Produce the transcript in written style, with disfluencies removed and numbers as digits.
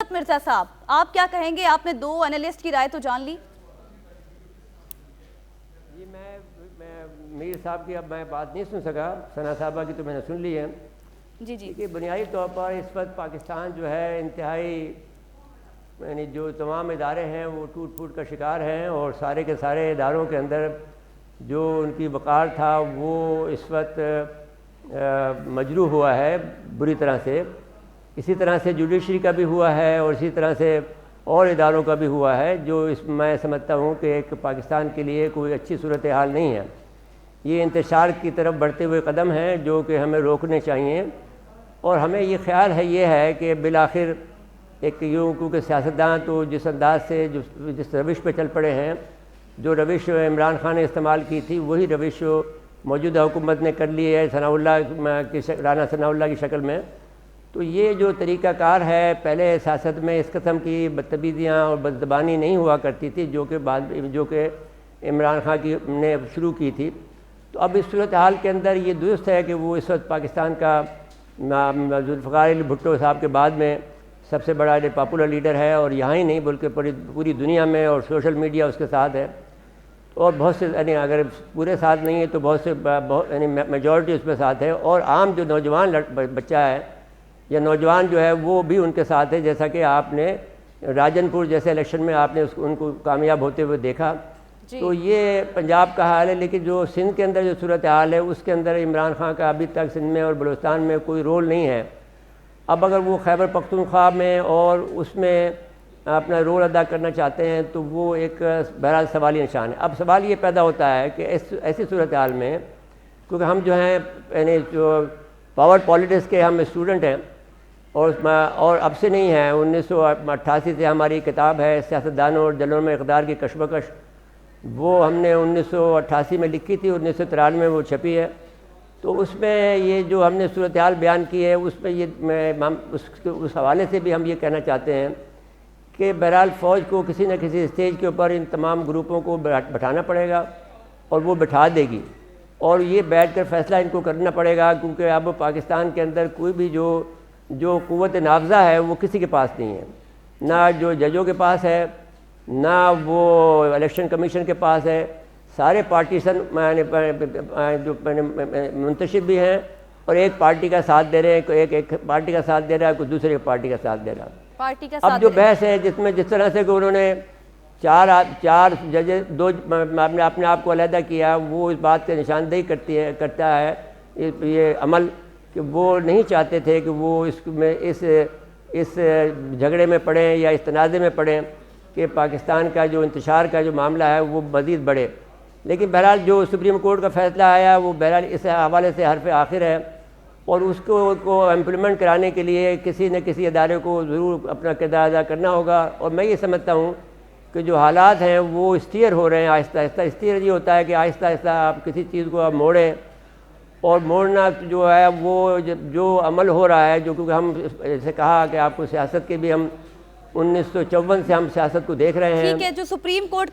इस्मत मिर्जा साहब, आप क्या कहेंगे? आपने दो एनालिस्ट की राय तो जान ली। जी मैं मीर साहब की अब मैं बात नहीं सुन सका, सना साहबा की तो मैंने सुन ली है। जी जी। देखिए बुनियादी तौर पर इस वक्त पाकिस्तान जो है इंतहाई यानी जो तमाम इदारे हैं वो टूट फूट का शिकार हैं, और सारे के सारे इदारों के अंदर जो उनकी वक़ार था वो इस वक्त मजरूह हुआ है बुरी तरह से। इसी तरह से जुडिशरी का भी हुआ है और इसी तरह से और इदारों का भी हुआ है, जो मैं समझता हूँ कि एक पाकिस्तान के लिए कोई अच्छी सूरत हाल नहीं है। ये इंतशार की तरफ बढ़ते हुए कदम हैं जो कि हमें रोकने चाहिए। और हमें ये ख्याल है ये है कि बिलाखिर एक यूँ क्योंकि सियासतदान तो जिस अंदाज से जिस रविश पे चल पड़े हैं, जो रविश इमरान खान ने इस्तेमाल की थी वही रविश मौजूदा हुकूमत ने कर ली है राना सनाउल्लाह की शक्ल में। तो ये जो तरीक़ाकार है, पहले सियासत में इस किस्म की बदतमीज़ियाँ और बदज़बानी नहीं हुआ करती थी जो कि इमरान खान की ने शुरू की थी। तो अब इस सूरत हाल के अंदर ये दुरुस्त है कि वो इस वक्त पाकिस्तान का जुल्फ़िकार अली भुट्टो साहब के बाद में सबसे बड़ा पॉपुलर लीडर है, और यहाँ ही नहीं बल्कि पूरी दुनिया में, और सोशल मीडिया उसके साथ है। और बहुत से यानी अगर पूरे साथ नहीं है तो बहुत से यानी मेजॉरिटी उसमें साथ है। और आम जो नौजवान बच्चा है या नौजवान जो है वो भी उनके साथ है, जैसा कि आपने राजनपुर जैसे इलेक्शन में आपने उनको कामयाब होते हुए देखा। तो ये पंजाब का हाल है, लेकिन जो सिंध के अंदर जो सूरत हाल है उसके अंदर इमरान खान का अभी तक सिंध में और बलूचिस्तान में कोई रोल नहीं है। अब अगर वो खैबर पख्तूनख्वा में और उसमें अपना रोल अदा करना चाहते हैं तो वो एक बहरहाल सवाली निशान है। अब सवाल ये पैदा होता है कि ऐसी सूरत हाल में, क्योंकि हम जो हैं यानी जो पावर पॉलिटिक्स के हम स्टूडेंट हैं और अब से नहीं है, 1988 से हमारी किताब है सियासतदानों और जलों में इक़्तिदार की कशमकश, वो हमने 1988 में लिखी थी, 1993 में वो छपी है। तो उसमें ये जो हमने सूरत हाल बयान की है उसमें ये उस हवाले से भी हम ये कहना चाहते हैं कि बहरहाल फ़ौज को किसी न किसी स्टेज के ऊपर इन तमाम ग्रुपों को बैठाना पड़ेगा, और वो बैठा देगी, और ये बैठ कर फ़ैसला इनको करना पड़ेगा। क्योंकि अब पाकिस्तान के अंदर कोई भी जो क़ुव्वत नाफ़ज़ा है वो किसी के पास नहीं है, ना जो जजों के पास है, ना वो इलेक्शन कमीशन के पास है। सारे पार्टीशन जो मुंतशिर भी हैं और एक पार्टी का साथ दे रहे हैं, एक पार्टी का साथ दे रहा है, कोई दूसरे पार्टी का साथ दे रहा है। पार्टी का अब जो बहस है जिसमें जिस तरह से उन्होंने चार जजेस आपने अपने आप को अलहदा किया, वो इस बात की निशानदेही करता है ये अमल कि वो नहीं चाहते थे कि वो इस झगड़े में पड़ें या इस तनाज़े में पड़ें कि पाकिस्तान का जो इंतशार का जो मामला है वो मज़ीद बढ़े। लेकिन बहरहाल जो सुप्रीम कोर्ट का फ़ैसला आया वो बहरहाल इस हवाले से हरफ आखिर है, और उसको इम्प्लीमेंट कराने के लिए किसी न किसी अदारे को ज़रूर अपना किरदार अदा करना होगा। और मैं ये समझता हूँ कि जो हालात हैं वो स्टीयर हो रहे हैं आहिस्ता आहिस्ता। स्टीयर ये होता है कि आहिस्ता आहिस्ता आप किसी चीज़ को आप मोड़ें, और मोड़ना जो है वो जो अमल हो रहा है, जो क्योंकि हम जैसे कहा कि आपको सियासत के भी हम 1954 से हम सियासत को देख रहे हैं। ठीक है, जो सुप्रीम कोर्ट